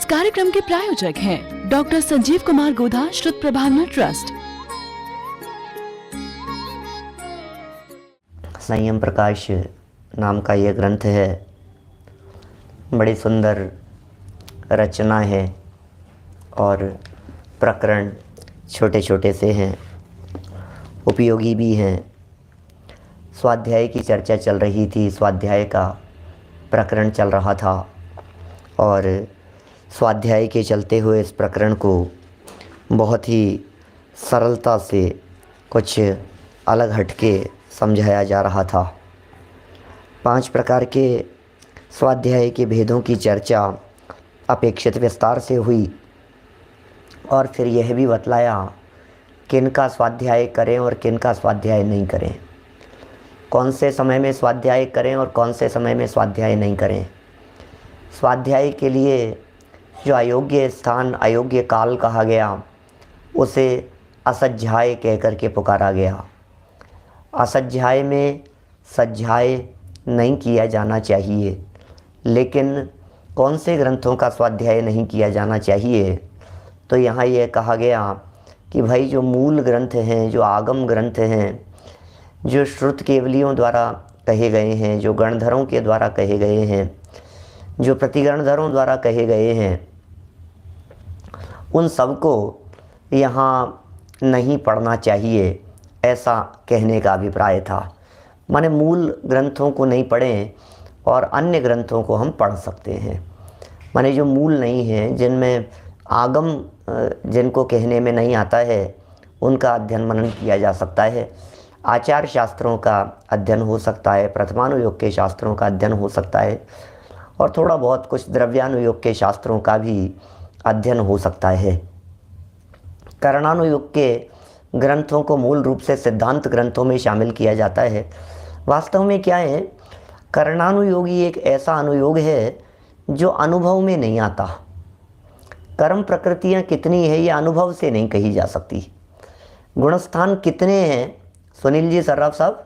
इस कार्यक्रम के प्रायोजक हैं डॉक्टर संजीव कुमार गोधा श्रुत प्रभावना ट्रस्ट। संयम प्रकाश नाम का ये ग्रंथ है, बड़ी सुंदर रचना है और प्रकरण छोटे छोटे से हैं, उपयोगी भी हैं। स्वाध्याय की चर्चा चल रही थी, स्वाध्याय का प्रकरण चल रहा था और स्वाध्याय के चलते हुए इस प्रकरण को बहुत ही सरलता से कुछ अलग हटके समझाया जा रहा था। 5 प्रकार के स्वाध्याय के भेदों की चर्चा अपेक्षित विस्तार से हुई और फिर यह भी बतलाया किन का स्वाध्याय करें और किन का स्वाध्याय नहीं करें, कौन से समय में स्वाध्याय करें और कौन से समय में स्वाध्याय नहीं करें। स्वाध्याय के लिए जो अयोग्य स्थान, अयोग्य काल कहा गया, उसे असज्जाय कह कर के पुकारा गया। असज्जाय में सज्जाय नहीं किया जाना चाहिए, लेकिन कौन से ग्रंथों का स्वाध्याय नहीं किया जाना चाहिए, तो यहाँ ये कहा गया कि भाई जो मूल ग्रंथ हैं, जो आगम ग्रंथ हैं, जो श्रुत केवलियों द्वारा कहे गए हैं, जो गणधरों के द्वारा कहे गए हैं, जो प्रतिगणधरों द्वारा कहे गए हैं, उन सबको यहाँ नहीं पढ़ना चाहिए, ऐसा कहने का अभिप्राय था। माने मूल ग्रंथों को नहीं पढ़ें और अन्य ग्रंथों को हम पढ़ सकते हैं। माने जो मूल नहीं हैं, जिनमें आगम जिनको कहने में नहीं आता है, उनका अध्ययन मनन किया जा सकता है। आचार शास्त्रों का अध्ययन हो सकता है, प्रथमानुयोग के शास्त्रों का अध्ययन हो सकता है और थोड़ा बहुत कुछ द्रव्यानुयोग के शास्त्रों का भी अध्ययन हो सकता है। करणानुयोग के ग्रंथों को मूल रूप से सिद्धांत ग्रंथों में शामिल किया जाता है। वास्तव में क्या है, करणानुयोगी एक ऐसा अनुयोग है जो अनुभव में नहीं आता। कर्म प्रकृतियाँ कितनी है ये अनुभव से नहीं कही जा सकती। गुणस्थान कितने हैं, सुनील जी सर्राफ साहब,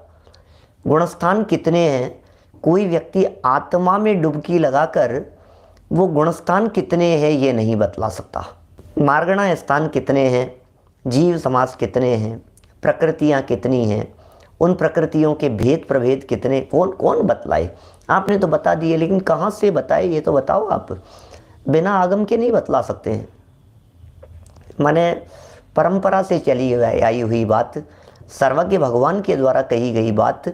गुणस्थान कितने हैं, कोई व्यक्ति आत्मा में डुबकी लगाकर वो गुणस्थान कितने हैं ये नहीं बतला सकता। मार्गणा स्थान कितने हैं, जीव समास कितने हैं, प्रकृतियाँ कितनी हैं, उन प्रकृतियों के भेद प्रभेद कितने, कौन कौन बतलाए। आपने तो बता दिए, लेकिन कहाँ से बताए ये तो बताओ आप। बिना आगम के नहीं बतला सकते हैं। माने परंपरा से चली आई हुई बात, सर्वज्ञ भगवान के द्वारा कही गई बात,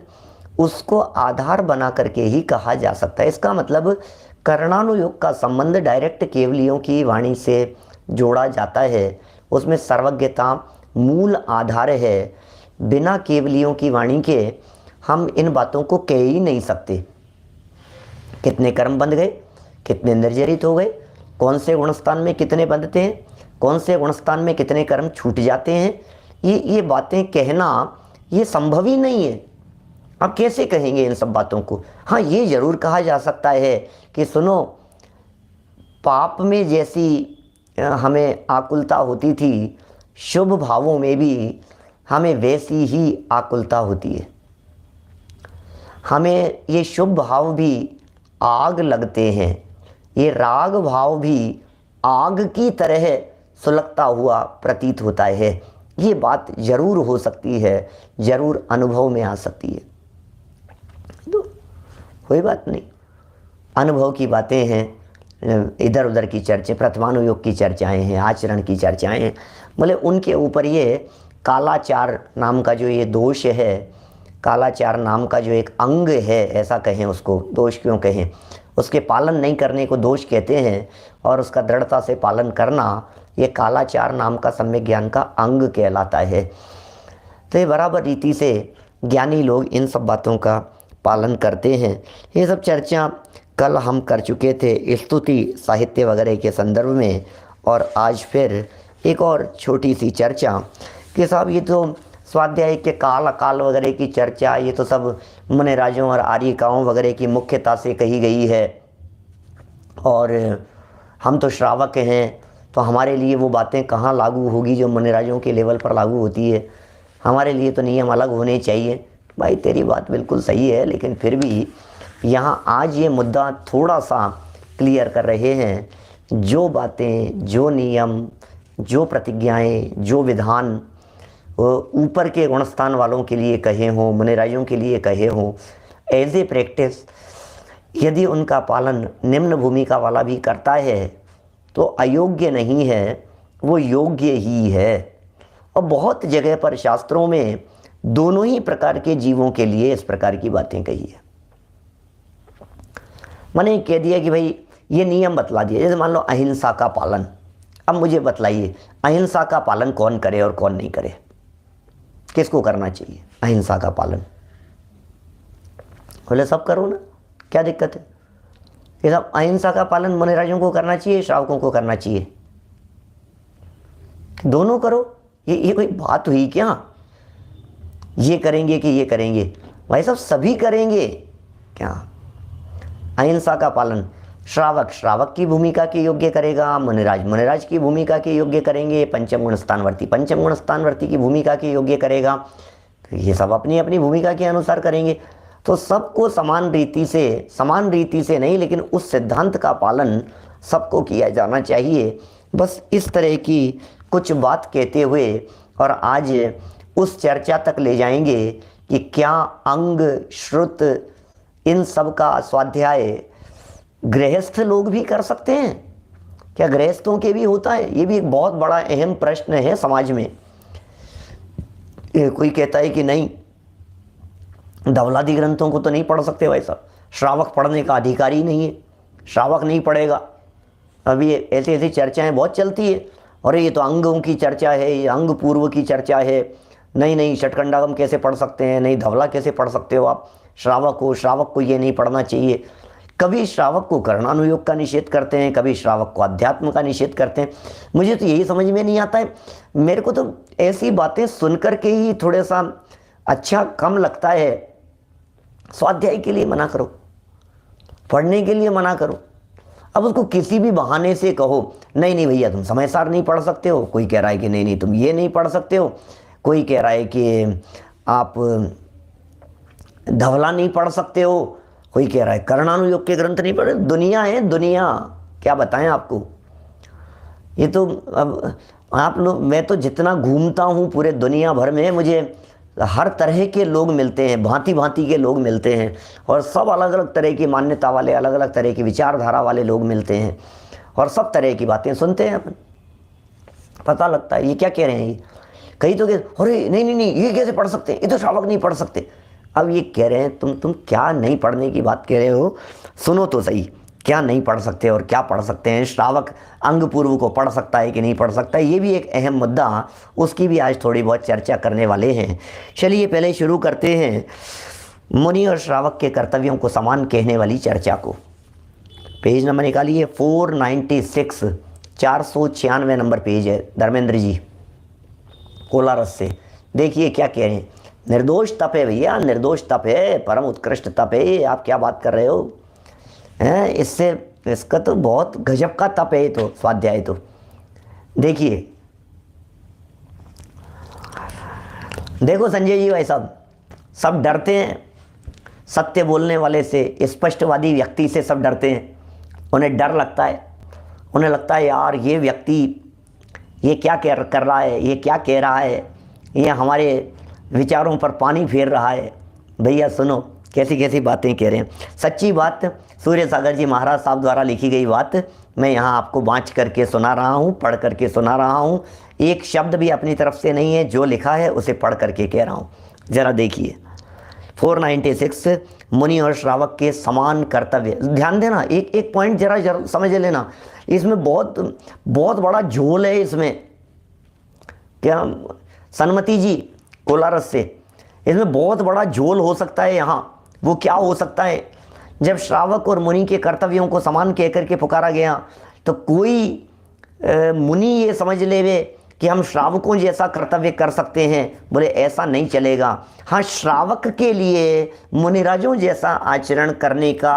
उसको आधार बना करके ही कहा जा सकता है। इसका मतलब करणानुयोग का संबंध डायरेक्ट केवलियों की वाणी से जोड़ा जाता है, उसमें सर्वज्ञता मूल आधार है। बिना केवलियों की वाणी के हम इन बातों को कह ही नहीं सकते। कितने कर्म बंध गए, कितने निर्जरित हो गए, कौन से गुणस्थान में कितने बंधते हैं, कौन से गुणस्थान में कितने कर्म छूट जाते हैं, ये बातें कहना ये संभव ही नहीं है। आप कैसे कहेंगे इन सब बातों को। हाँ, ये ज़रूर कहा जा सकता है कि सुनो, पाप में जैसी हमें आकुलता होती थी, शुभ भावों में भी हमें वैसी ही आकुलता होती है। हमें ये शुभ भाव भी आग लगते हैं, ये राग भाव भी आग की तरह सुलगता हुआ प्रतीत होता है। ये बात ज़रूर हो सकती है, ज़रूर अनुभव में आ सकती है, तो कोई बात नहीं। अनुभव की बातें हैं, इधर उधर की चर्चे, प्रथमानुयोग की चर्चाएं हैं, आचरण की चर्चाएं हैं, बोले उनके ऊपर ये कालाचार नाम का जो ये दोष है, कालाचार नाम का जो एक अंग है, ऐसा कहें उसको, दोष क्यों कहें, उसके पालन नहीं करने को दोष कहते हैं और उसका दृढ़ता से पालन करना ये कालाचार नाम का सम्यक ज्ञान का अंग कहलाता है। तो ये बराबर रीति से ज्ञानी लोग इन सब बातों का पालन करते हैं। ये सब चर्चा कल हम कर चुके थे स्तुति साहित्य वगैरह के संदर्भ में, और आज फिर एक और छोटी सी चर्चा कि साहब ये तो स्वाध्याय के काल अकाल वगैरह की चर्चा, ये तो सब मुनि राजों और आर्यिकाओं वगैरह की मुख्यता से कही गई है और हम तो श्रावक हैं, तो हमारे लिए वो बातें कहाँ लागू होगी जो मुनि राजों के लेवल पर लागू होती है। हमारे लिए तो नियम अलग होने चाहिए। भाई तेरी बात बिल्कुल सही है, लेकिन फिर भी यहाँ आज ये मुद्दा थोड़ा सा क्लियर कर रहे हैं जो बातें, जो नियम, जो प्रतिज्ञाएं, जो विधान ऊपर के गुणस्थान वालों के लिए कहे हों, मुनिराजों के लिए कहे हों, एज ए प्रैक्टिस यदि उनका पालन निम्न भूमिका वाला भी करता है तो अयोग्य नहीं है, वो योग्य ही है। और बहुत जगह पर शास्त्रों में दोनों ही प्रकार के जीवों के लिए इस प्रकार की बातें कही है। मैंने कह दिया कि भाई ये नियम बतला दिया, जैसे मान लो अहिंसा का पालन। अब मुझे बतलाइए अहिंसा का पालन कौन करे और कौन नहीं करे, किसको करना चाहिए अहिंसा का पालन? बोले सब करो ना, क्या दिक्कत है? ये सब अहिंसा का पालन मुनिराजों को करना चाहिए, श्रावकों को करना चाहिए? दोनों करो। ये कोई बात हुई क्या? ये करेंगे कि ये करेंगे? भाई सब सभी करेंगे क्या? अहिंसा का पालन श्रावक की भूमिका के योग्य करेगा, मुनिराज की भूमिका के योग्य करेंगे, पंचम गुण स्थानवर्ती की भूमिका के योग्य करेगा। तो ये सब अपनी अपनी भूमिका के अनुसार करेंगे। तो सबको समान रीति से नहीं, लेकिन उस सिद्धांत का पालन सबको किया जाना चाहिए। बस इस तरह की कुछ बात कहते हुए और आज उस चर्चा तक ले जाएंगे कि क्या अंग, श्रुत, इन सब का स्वाध्याय गृहस्थ लोग भी कर सकते हैं? क्या गृहस्थों के भी होता है? ये भी एक बहुत बड़ा अहम प्रश्न है समाज में। कोई कहता है कि नहीं, धवलादि ग्रंथों को तो नहीं पढ़ सकते भाई साहब, श्रावक पढ़ने का अधिकारी नहीं है, श्रावक नहीं पढ़ेगा। अभी ऐसी ऐसी चर्चाएं बहुत चलती है, और ये तो अंगों की चर्चा है, ये अंग पूर्व की चर्चा है। नहीं षटकंडागम कैसे पढ़ सकते हैं, नहीं धवला कैसे पढ़ सकते हो आप? श्रावक को ये नहीं पढ़ना चाहिए। कभी श्रावक को कर्णानुयोग का निषेध करते हैं, कभी श्रावक को अध्यात्म का निषेध करते हैं। मुझे तो यही समझ में नहीं आता है। मेरे को तो ऐसी बातें सुनकर के ही थोड़ा सा अच्छा कम लगता है। स्वाध्याय के लिए मना करो, पढ़ने के लिए मना करो। अब उसको किसी भी बहाने से कहो नहीं भैया तुम समयसार नहीं पढ़ सकते हो, कोई कह रहा है कि नहीं तुम ये नहीं पढ़ सकते हो, कोई कह रहा है कि आप धवला नहीं पढ़ सकते हो, कोई कह रहा है कर्णानुयोग के ग्रंथ नहीं पढ़े। दुनिया है दुनिया, क्या बताएं आपको। ये तो अब आप लोग, मैं तो जितना घूमता हूँ पूरे दुनिया भर में, मुझे हर तरह के लोग मिलते हैं, भांति भांति के लोग मिलते हैं, और सब अलग अलग तरह की मान्यता वाले, अलग अलग तरह की विचारधारा वाले लोग मिलते हैं, और सब तरह की बातें सुनते हैं अपन। पता लगता है ये क्या कह रहे हैं। ये कई तो अरे नहीं ये कैसे पढ़ सकते हैं, ये तो श्रावक नहीं पढ़ सकते। अब ये कह रहे हैं तुम क्या नहीं पढ़ने की बात कह रहे हो? सुनो तो सही, क्या नहीं पढ़ सकते और क्या पढ़ सकते हैं? श्रावक अंग पूर्व को पढ़ सकता है कि नहीं पढ़ सकता है, ये भी एक अहम मुद्दा, उसकी भी आज थोड़ी बहुत चर्चा करने वाले हैं। चलिए पहले शुरू करते हैं मुनि और श्रावक के कर्तव्यों को समान कहने वाली चर्चा को। पेज नंबर निकालिए 496, 496 नंबर पेज है धर्मेंद्र जी, कोलारस से। देखिए क्या कह रहे हैं। निर्दोष तप है भैया, निर्दोष तप है, परम उत्कृष्ट तप है। आप क्या बात कर रहे हो हैं? इसका तो बहुत गजब का तप है। तो स्वाध्याय तो देखिए, देखो संजय जी भाई साहब, सब डरते हैं सत्य बोलने वाले से, स्पष्टवादी व्यक्ति से सब डरते हैं। उन्हें डर लगता है, उन्हें लगता है यार ये व्यक्ति ये क्या कर रहा है, ये क्या कह रहा है, ये हमारे विचारों पर पानी फेर रहा है। भैया सुनो कैसी कैसी बातें कह रहे हैं। सच्ची बात, सूर्य सागर जी महाराज साहब द्वारा लिखी गई बात मैं यहाँ आपको बाँच करके सुना रहा हूँ, पढ़ करके सुना रहा हूँ। एक शब्द भी अपनी तरफ से नहीं है, जो लिखा है उसे पढ़ करके कह रहा हूँ। ज़रा देखिए 496, मुनि और श्रावक के समान कर्तव्य। ध्यान देना, एक पॉइंट जरा समझ लेना, इसमें बहुत बड़ा झोल है। इसमें क्या सन्मति जी कोलारस से, इसमें बहुत बड़ा झोल हो सकता है। यहाँ वो क्या हो सकता है, जब श्रावक और मुनि के कर्तव्यों को समान कह करके पुकारा गया तो कोई मुनि ये समझ लेवे कि हम श्रावकों जैसा कर्तव्य कर सकते हैं। बोले ऐसा नहीं चलेगा। हाँ, श्रावक के लिए मुनिराजों जैसा आचरण करने का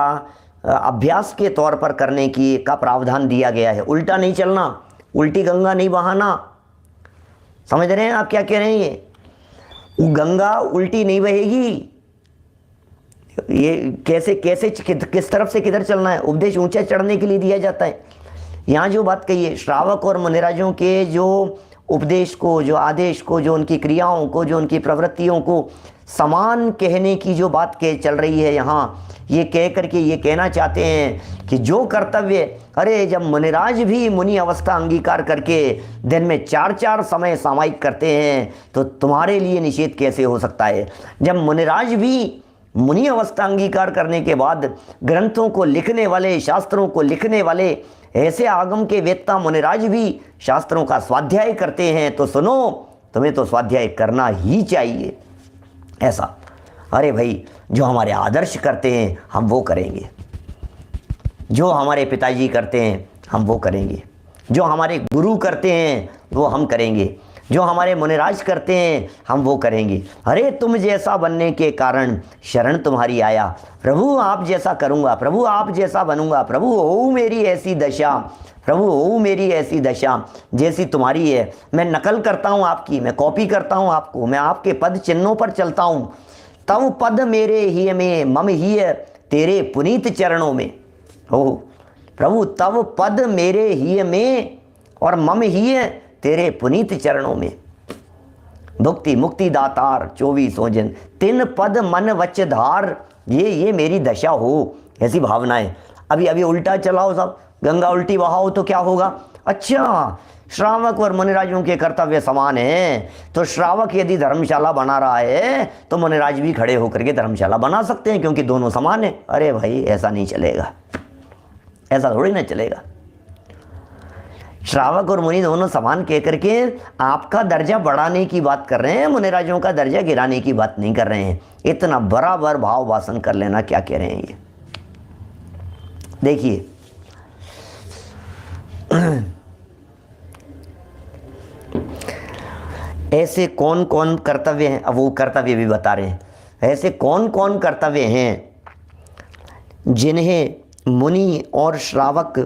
अभ्यास के तौर पर करने का प्रावधान दिया गया है। उल्टा नहीं चलना, उल्टी गंगा नहीं बहाना। समझ रहे हैं आप क्या कह रहे हैं? ये गंगा उल्टी नहीं बहेगी। ये कैसे किस तरफ से किधर चलना है, उपदेश ऊंचा चढ़ने के लिए दिया जाता है। यहाँ जो बात कही है, श्रावक और मुनिराजों के जो उपदेश को, जो आदेश को, जो उनकी क्रियाओं को, जो उनकी प्रवृत्तियों को समान कहने की जो बात चल रही है यहाँ, ये कह करके ये कहना चाहते हैं कि जो कर्तव्य, अरे जब मुनिराज भी मुनि अवस्था अंगीकार करके दिन में 4-4 समय सामायिक करते हैं तो तुम्हारे लिए निषेध कैसे हो सकता है। जब मुनिराज भी मुनि अवस्था अंगीकार करने के बाद ग्रंथों को लिखने वाले, शास्त्रों को लिखने वाले ऐसे आगम के वेत्ता मुनिराज भी शास्त्रों का स्वाध्याय करते हैं, तो सुनो, तुम्हें तो स्वाध्याय करना ही चाहिए। ऐसा, अरे भाई जो हमारे आदर्श करते हैं हम वो करेंगे, जो हमारे पिताजी करते हैं हम वो करेंगे, जो हमारे गुरु करते हैं वो हम करेंगे, जो हमारे मुनिराज करते हैं हम वो करेंगे। अरे तुम जैसा बनने के कारण शरण तुम्हारी आया, प्रभु आप जैसा करूँगा, प्रभु आप जैसा बनूंगा, प्रभु हो मेरी ऐसी दशा, प्रभु हो मेरी ऐसी दशा जैसी तुम्हारी है। मैं नकल करता हूँ आपकी, मैं कॉपी करता हूँ आपको, मैं आपके पद चिन्हों पर चलता हूँ। तव पद मेरे ही में, मम ही तेरे पुनीत चरणों में। हो प्रभु, तव पद मेरे ही में और मम ही तेरे पुनीत चरणों में। भुक्ति मुक्ति दातार 24 जन, तिन पद मन वच धार, ये मेरी दशा हो, ऐसी भावनाएं। अभी उल्टा चलाओ सब, गंगा उल्टी बहाओ तो क्या होगा। अच्छा, श्रावक और मुनिराजों के कर्तव्य समान हैं, तो श्रावक यदि धर्मशाला बना रहा है तो मुनिराज भी खड़े होकर के धर्मशाला बना सकते हैं, क्योंकि दोनों समान हैं। अरे भाई ऐसा नहीं चलेगा, ऐसा थोड़ी ना चलेगा। श्रावक और मुनि दोनों समान कह करके आपका दर्जा बढ़ाने की बात कर रहे हैं, मुनिराजों का दर्जा गिराने की बात नहीं कर रहे हैं। इतना बराबर भाव भाषण कर लेना क्या कह रहे हैं ये देखिए। ऐसे कौन कौन कर्तव्य हैं, अब वो कर्तव्य भी बता रहे हैं। ऐसे कौन कौन कर्तव्य हैं जिन्हें मुनि और श्रावक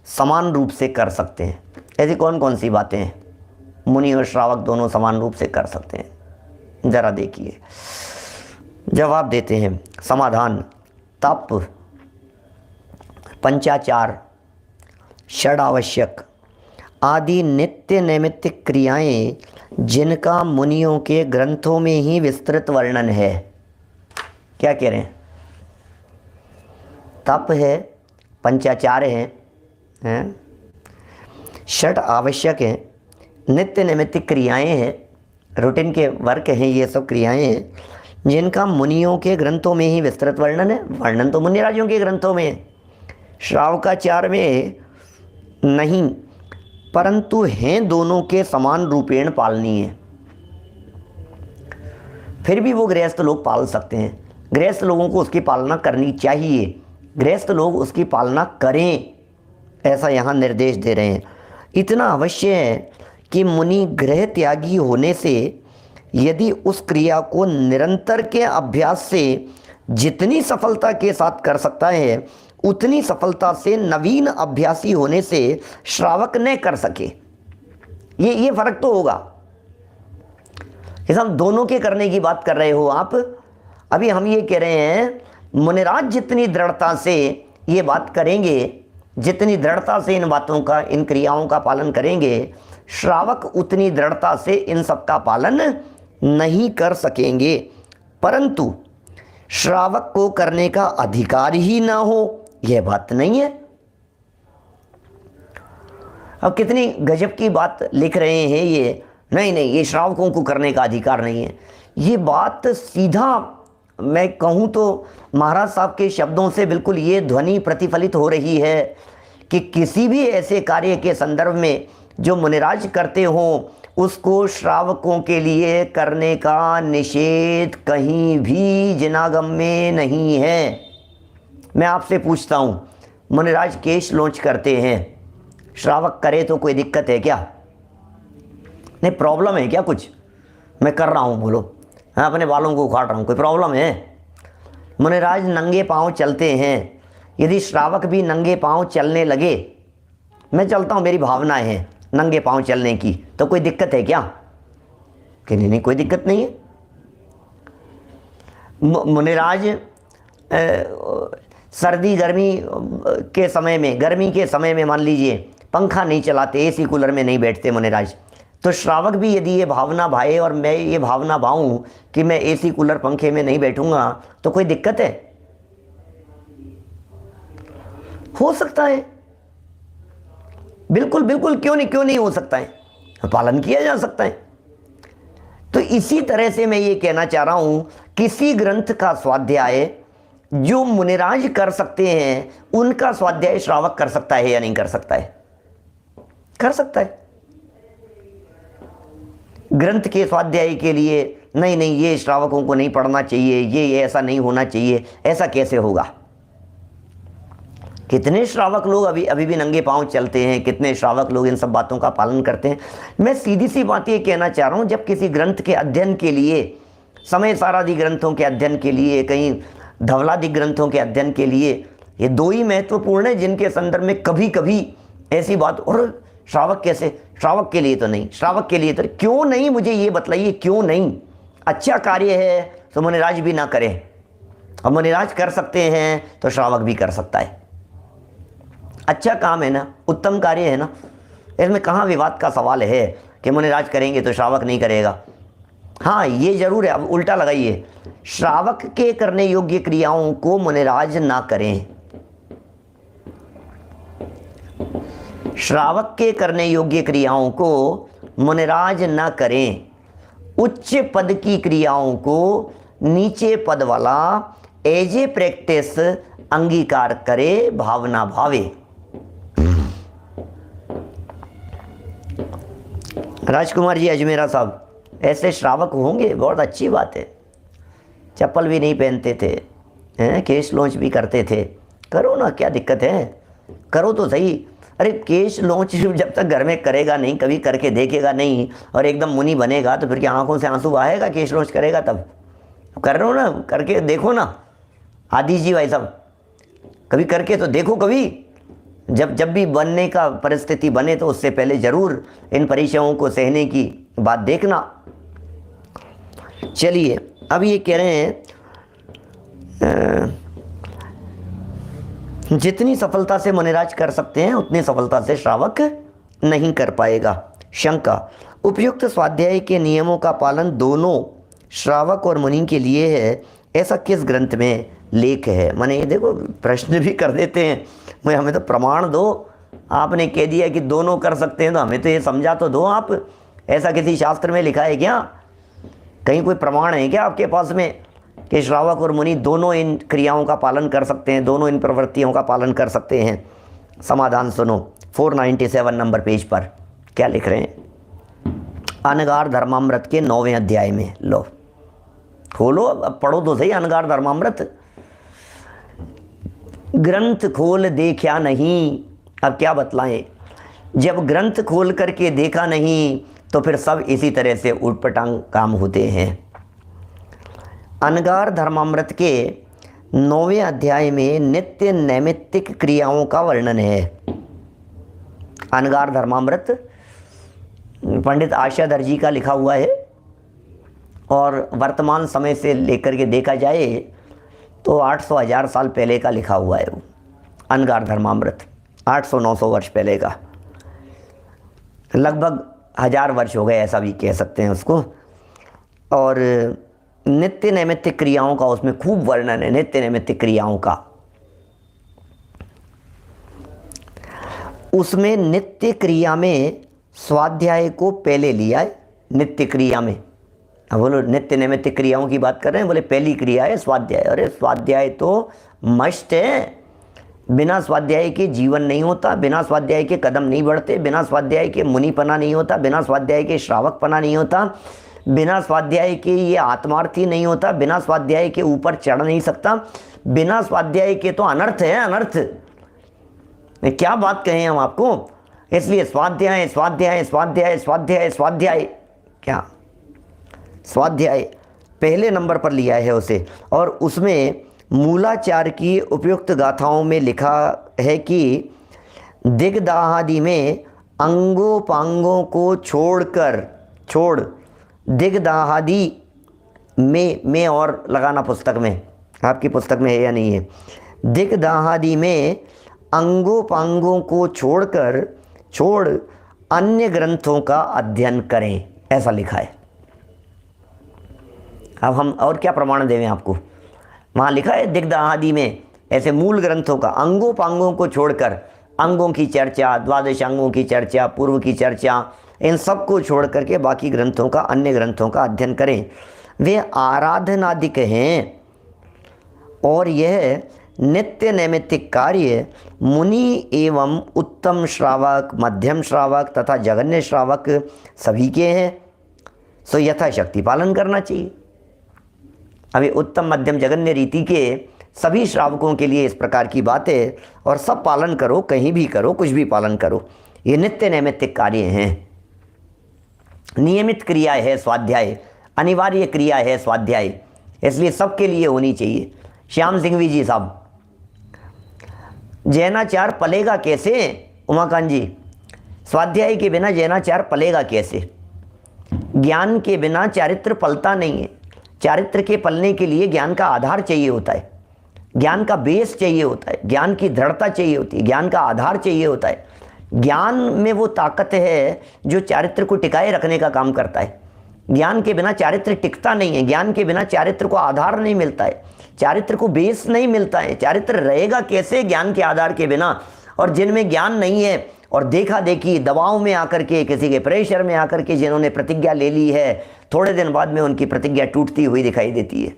समान रूप से कर सकते हैं। ऐसी कौन कौन सी बातें हैं मुनि और श्रावक दोनों समान रूप से कर सकते हैं, जरा देखिए। जवाब देते हैं, समाधान, तप, पंचाचार, षड आवश्यक आदि नित्य नैमित्तिक क्रियाएं जिनका मुनियों के ग्रंथों में ही विस्तृत वर्णन है। क्या कह रहे हैं? तप है, पंचाचार हैं, षड आवश्यक हैं, नित्य नैमित्तिक क्रियाएं हैं, रूटीन के वर्क हैं, ये सब क्रियाएं हैं जिनका मुनियों के ग्रंथों में ही विस्तृत वर्णन है। वर्णन तो मुनिराजों के ग्रंथों में है, श्रावकाचार में नहीं, परंतु हैं दोनों के समान रूपेण पालनीय। फिर भी वो गृहस्थ लोग पाल सकते हैं, गृहस्थ लोगों को उसकी पालना करनी चाहिए, गृहस्थ लोग उसकी पालना करें, ऐसा यहाँ निर्देश दे रहे हैं। इतना अवश्य है कि मुनि गृह त्यागी होने से यदि उस क्रिया को निरंतर के अभ्यास से जितनी सफलता के साथ कर सकता है, उतनी सफलता से नवीन अभ्यासी होने से श्रावक न कर सके। ये फर्क तो होगा। ये सब दोनों के करने की बात कर रहे हो आप। अभी हम ये कह रहे हैं, मुनिराज जितनी दृढ़ता से ये बात करेंगे, जितनी दृढ़ता से इन बातों का, इन क्रियाओं का पालन करेंगे, श्रावक उतनी दृढ़ता से इन सब का पालन नहीं कर सकेंगे। परंतु श्रावक को करने का अधिकार ही ना हो, यह बात नहीं है। अब कितनी गजब की बात लिख रहे हैं ये, नहीं ये श्रावकों को करने का अधिकार नहीं है। ये बात सीधा मैं कहूँ तो महाराज साहब के शब्दों से बिल्कुल ये ध्वनि प्रतिफलित हो रही है कि किसी भी ऐसे कार्य के संदर्भ में जो मुनिराज करते हों, उसको श्रावकों के लिए करने का निषेध कहीं भी जिनागम में नहीं है। मैं आपसे पूछता हूँ, मुनिराज केश लॉन्च करते हैं, श्रावक करे तो कोई दिक्कत है क्या? नहीं, प्रॉब्लम है क्या कुछ? मैं कर रहा हूँ, बोलो, मैं अपने बालों को उखाड़ रहा हूँ, कोई प्रॉब्लम है? मुनिराज नंगे पाँव चलते हैं, यदि श्रावक भी नंगे पाँव चलने लगे, मैं चलता हूँ, मेरी भावनाएं हैं नंगे पाँव चलने की, तो कोई दिक्कत है क्या? कि नहीं कोई दिक्कत नहीं है। मुनिराज सर्दी गर्मी के समय में, गर्मी के समय में मान लीजिए पंखा नहीं चलाते, एसी कूलर में नहीं बैठते मुनिराज। तो श्रावक भी यदि ये भावना भाए और मैं ये भावना भाऊं कि मैं एसी कूलर पंखे में नहीं बैठूंगा तो कोई दिक्कत है? हो सकता है, बिल्कुल बिल्कुल, क्यों नहीं हो सकता है, पालन किया जा सकता है। तो इसी तरह से मैं ये कहना चाह रहा हूं, किसी ग्रंथ का स्वाध्याय जो मुनिराज कर सकते हैं उनका स्वाध्याय श्रावक कर सकता है या नहीं कर सकता है? कर सकता है। ग्रंथ के स्वाध्याय के लिए नहीं ये श्रावकों को नहीं पढ़ना चाहिए, ये ऐसा नहीं होना चाहिए, ऐसा कैसे होगा? कितने श्रावक लोग अभी भी नंगे पांव चलते हैं, कितने श्रावक लोग इन सब बातों का पालन करते हैं। मैं सीधी सी बात ये कहना चाह रहा हूँ, जब किसी ग्रंथ के अध्ययन के लिए, समय सारादि ग्रंथों के अध्ययन के लिए, कहीं धवलादि ग्रंथों के अध्ययन के लिए, ये दो ही महत्वपूर्ण है जिनके संदर्भ में कभी कभी ऐसी बात, और श्रावक कैसे, श्रावक के लिए तो नहीं, श्रावक के लिए तो क्यों नहीं, मुझे ये बताइए क्यों नहीं? अच्छा कार्य है तो मुनिराज भी ना करें, और मुनिराज कर सकते हैं तो श्रावक भी कर सकता है। अच्छा काम है ना, उत्तम कार्य है ना, इसमें कहाँ विवाद का सवाल है कि मुनिराज करेंगे तो श्रावक नहीं करेगा। हाँ ये जरूर है, अब उल्टा लगाइए, श्रावक के करने योग्य क्रियाओं को मुनिराज ना करें, श्रावक के करने योग्य क्रियाओं को मुनिराज ना करें, उच्च पद की क्रियाओं को नीचे पद वाला एज ए प्रैक्टिस अंगीकार करे, भावना भावे। राजकुमार जी अजमेरा साहब, ऐसे श्रावक होंगे, बहुत अच्छी बात है। चप्पल भी नहीं पहनते थे, हैं, केश लॉन्च भी करते थे, करो ना, क्या दिक्कत है, करो तो सही। अरे केश लॉन्च जब तक घर में करेगा नहीं, कभी करके देखेगा नहीं और एकदम मुनि बनेगा तो फिर क्या आंखों से आंसू आएगा? केश लॉन्च करेगा तब कर रहे हो ना, करके देखो ना। आदि जी भाई साहब, कभी करके तो देखो, कभी जब भी बनने का परिस्थिति बने तो उससे पहले जरूर इन परिचयों को सहने की बात देखना। चलिए अब ये कह रहे हैं जितनी सफलता से मुनिराज कर सकते हैं उतनी सफलता से श्रावक नहीं कर पाएगा। शंका, उपयुक्त स्वाध्याय के नियमों का पालन दोनों श्रावक और मुनि के लिए है, ऐसा किस ग्रंथ में लेख है? माने ये देखो प्रश्न भी कर देते हैं, मैं हमें तो प्रमाण दो, आपने कह दिया कि दोनों कर सकते हैं तो हमें तो ये समझा तो दो आप, ऐसा किसी शास्त्र में लिखा है क्या? कहीं कोई प्रमाण है क्या आपके पास में कि श्रावक और मुनि दोनों इन क्रियाओं का पालन कर सकते हैं, दोनों इन प्रवृत्तियों का पालन कर सकते हैं? समाधान सुनो, 497 नंबर पेज पर क्या लिख रहे हैं? अनगार धर्मामृत के 9वें अध्याय में, लो खोलो, अब पढ़ो तो सही अनगार धर्मामृत। ग्रंथ खोल देखा नहीं, अब क्या बतलाएं, जब ग्रंथ खोल करके देखा नहीं तो फिर सब इसी तरह से उटपटांग काम होते हैं। अनगार धर्मामृत के 9वें अध्याय में नित्य नैमित्तिक क्रियाओं का वर्णन है। अनगार धर्मामृत पंडित आशाधर जी का लिखा हुआ है और वर्तमान समय से लेकर के देखा जाए तो 800-1000 साल पहले का लिखा हुआ है वो अनगार धर्मामृत, 800-900 वर्ष पहले का, लगभग 1000 वर्ष हो गए ऐसा भी कह सकते हैं उसको। और नित्य नैमित्तिक क्रियाओं का उसमें खूब वर्णन है, नित्य नैमित्तिक क्रियाओं का। उसमें नित्य क्रिया में स्वाध्याय को पहले लिया है, नित्य क्रिया में। अब बोलो नित्य नैमित्तिक क्रियाओं की बात कर रहे हैं, बोले पहली क्रिया है स्वाध्याय। अरे स्वाध्याय तो मस्ट है, बिना स्वाध्याय के जीवन नहीं होता, बिना स्वाध्याय के कदम नहीं बढ़ते, बिना स्वाध्याय के मुनिपना नहीं होता, बिना स्वाध्याय के श्रावकपना नहीं होता, बिना स्वाध्याय के ये आत्मार्थी नहीं होता, बिना स्वाध्याय के ऊपर चढ़ नहीं सकता, बिना स्वाध्याय के तो अनर्थ है, अनर्थ। क्या बात कहें हम आपको, इसलिए स्वाध्याय स्वाध्याय स्वाध्याय स्वाध्याय स्वाध्याय, क्या स्वाध्याय पहले नंबर पर लिया है उसे। और उसमें मूलाचार की उपयुक्त गाथाओं में लिखा है कि दिग्दाहादि में अंगोपांगों को छोड़ दिग्दाहादि में और लगाना पुस्तक में, आपकी पुस्तक में है या नहीं है, दिग्दाहादि में अंगोपांगों को छोड़कर छोड़ अन्य ग्रंथों का अध्ययन करें, ऐसा लिखा है। अब हम और क्या प्रमाण देवें आपको? वहाँ लिखा है दिग्ध आदि में ऐसे मूल ग्रंथों का अंगों को छोड़कर, अंगों की चर्चा, द्वादश अंगों की चर्चा, पूर्व की चर्चा, इन सब को छोड़ करके बाकी ग्रंथों का, अन्य ग्रंथों का अध्ययन करें। वे आराधनादिक हैं और यह नित्य नैमित्तिक कार्य मुनि एवं उत्तम श्रावक, मध्यम श्रावक तथा जघन्य श्रावक सभी के हैं, सो यथाशक्ति पालन करना चाहिए। अभी उत्तम मध्यम जघन्य रीति के सभी श्रावकों के लिए इस प्रकार की बात है, और सब पालन करो, कहीं भी करो, कुछ भी पालन करो। ये नित्य नैमित्तिक कार्य हैं, नियमित क्रिया है स्वाध्याय, अनिवार्य क्रिया है स्वाध्याय, इसलिए सबके लिए होनी चाहिए। श्याम सिंघवी जी साहब, जैनाचार पलेगा कैसे? उमाकांत जी, स्वाध्याय के बिना जैनाचार पलेगा कैसे? ज्ञान के बिना चारित्र पलता नहीं है। चारित्र के पलने के लिए ज्ञान का आधार चाहिए होता है, ज्ञान का बेस चाहिए होता है, ज्ञान की दृढ़ता चाहिए होती है, ज्ञान का आधार चाहिए होता है। ज्ञान में वो ताकत है जो चारित्र को टिकाए रखने का काम करता है। ज्ञान के बिना चारित्र टिकता नहीं है, ज्ञान के बिना चारित्र को आधार नहीं मिलता है, चारित्र को बेस नहीं मिलता है। चारित्र रहेगा कैसे ज्ञान के आधार के बिना? और जिनमें ज्ञान नहीं है और देखा देखी दबाव में आकर के, किसी के प्रेशर में आकर के जिन्होंने प्रतिज्ञा ले ली है, थोड़े दिन बाद में उनकी प्रतिज्ञा टूटती हुई दिखाई देती है।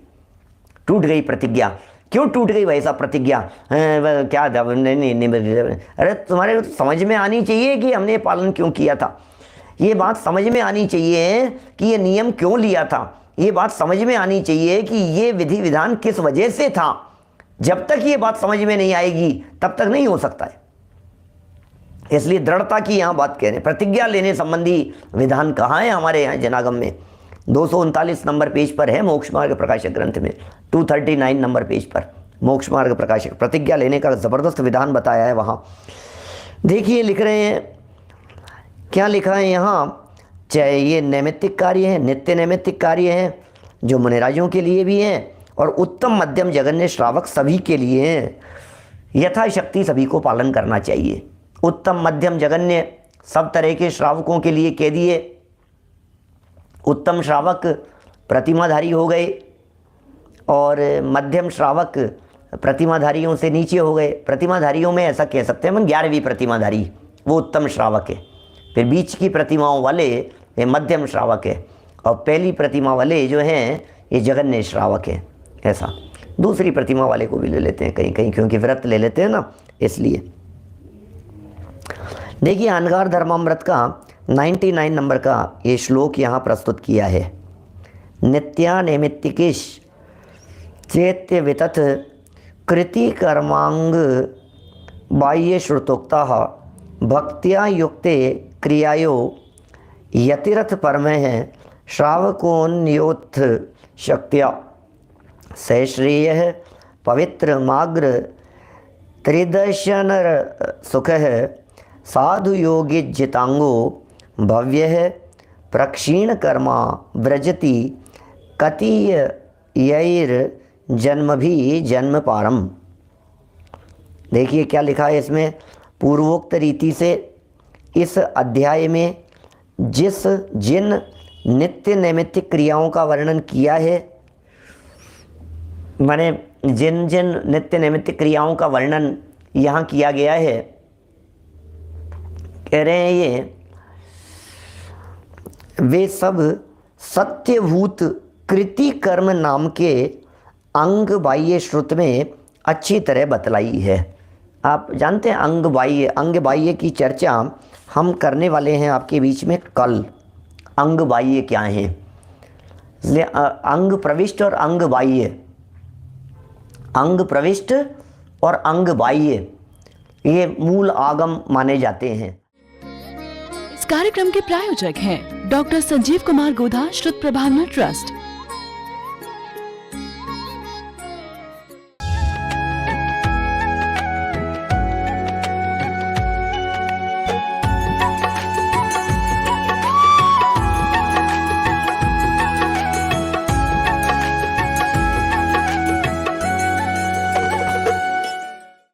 टूट गई प्रतिज्ञा। क्यों टूट गई भाई साहब प्रतिज्ञा? क्या नहीं, अरे तुम्हारे समझ में आनी चाहिए कि हमने पालन क्यों किया था। ये बात समझ में आनी चाहिए कि ये नियम क्यों लिया था। ये बात समझ में आनी चाहिए कि ये विधि विधान किस वजह से था। जब तक ये बात समझ में नहीं आएगी तब तक नहीं हो सकता है। इसलिए दृढ़ता की यहाँ बात कह रहे हैं। प्रतिज्ञा लेने संबंधी विधान कहाँ है हमारे यहाँ जनागम में? 239 नंबर पेज पर है मोक्ष मार्ग प्रकाशक ग्रंथ में, 239 नंबर पेज पर मोक्ष मार्ग प्रकाशक प्रतिज्ञा लेने का ज़बरदस्त विधान बताया है वहाँ। देखिए लिख रहे हैं, क्या लिखा है यहाँ? चाहे ये नैमित्तिक कार्य है, नित्य नैमित्तिक कार्य हैं जो मुनिराजों के लिए भी हैं और उत्तम मध्यम जघन्य श्रावक सभी के लिए हैं। यथाशक्ति सभी को पालन करना चाहिए। उत्तम मध्यम जघन्य सब तरह के श्रावकों के लिए कह दिए। उत्तम श्रावक प्रतिमाधारी हो गए और मध्यम श्रावक प्रतिमाधारियों से नीचे हो गए। प्रतिमाधारियों में ऐसा कह सकते हैं हम 11वीं प्रतिमाधारी वो उत्तम श्रावक है, फिर बीच की प्रतिमाओं वाले ये मध्यम श्रावक है और पहली प्रतिमा वाले जो हैं ये जघन्य श्रावक है। ऐसा दूसरी प्रतिमा वाले को भी ले लेते हैं कहीं कहीं, क्योंकि व्रत ले लेते हैं ना, इसलिए। देखिए अनगार धर्मामृत का 99 नंबर का ये श्लोक यहाँ प्रस्तुत किया है। नित्या नैमित्तिकेश चैत्य वितथ कृति कर्मांग बाह्य श्रुतोक्ता भक्त्या युक्ते क्रियायो यतिरथ परमः श्रावकोन्योत्थ शक्त्या सश्रेयः पवित्र माग्र त्रिदर्शन सुखः साधु योगी जितांगो भव्य प्रक्षीण कर्मा व्रजति कतीय यैर जन्म भी जन्म पारम। देखिए क्या लिखा है इसमें। पूर्वोक्त रीति से इस अध्याय में जिन नित्य नैमित्तिक क्रियाओं का वर्णन किया है, माने जिन नित्य नैमित्तिक क्रियाओं का वर्णन यहाँ किया गया है, कह रहे हैं ये वे सब सत्यभूत कृति कर्म नाम के अंग बाह्य श्रुत में अच्छी तरह बतलाई है। आप जानते हैं अंग बाह्य की चर्चा हम करने वाले हैं आपके बीच में कल। अंग बाह्य क्या है, इसलिए अंग प्रविष्ट और अंग बाह्य, अंग प्रविष्ट और अंग बाह्य ये मूल आगम माने जाते हैं। इस कार्यक्रम के प्रायोजक हैं डॉक्टर संजीव कुमार गोधा, श्रुत प्रभावना ट्रस्ट।